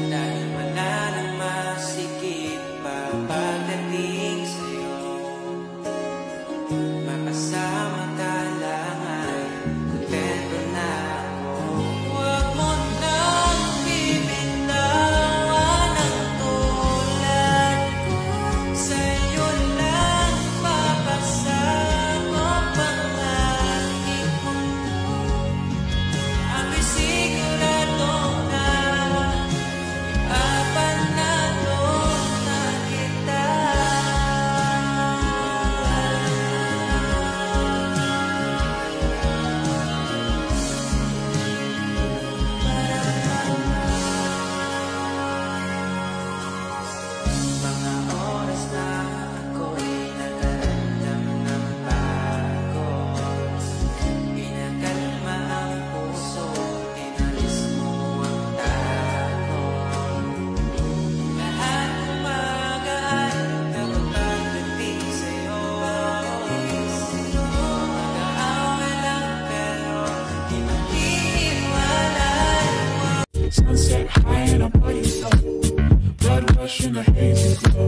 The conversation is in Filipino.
dahil wala nang masikip pa pagdating sa'yo. Makasama ka lang ay kontento na ako. Huwag mo nang bibitawan ang tulad ko. Sa'yo lang papasako pang-aking mundo. Ako'y sigurado na ipapanalo na kita. Mga oras na ako'y nakaramdam ng pagod, pinakalma ang puso, tinalis mo ang takot. Lahat ng magaan kapag pagdating sa'yo, mag-aaway lang pero di maghihiwalay. Sunset high and I'm by your side. Blood rush in a hazy glow.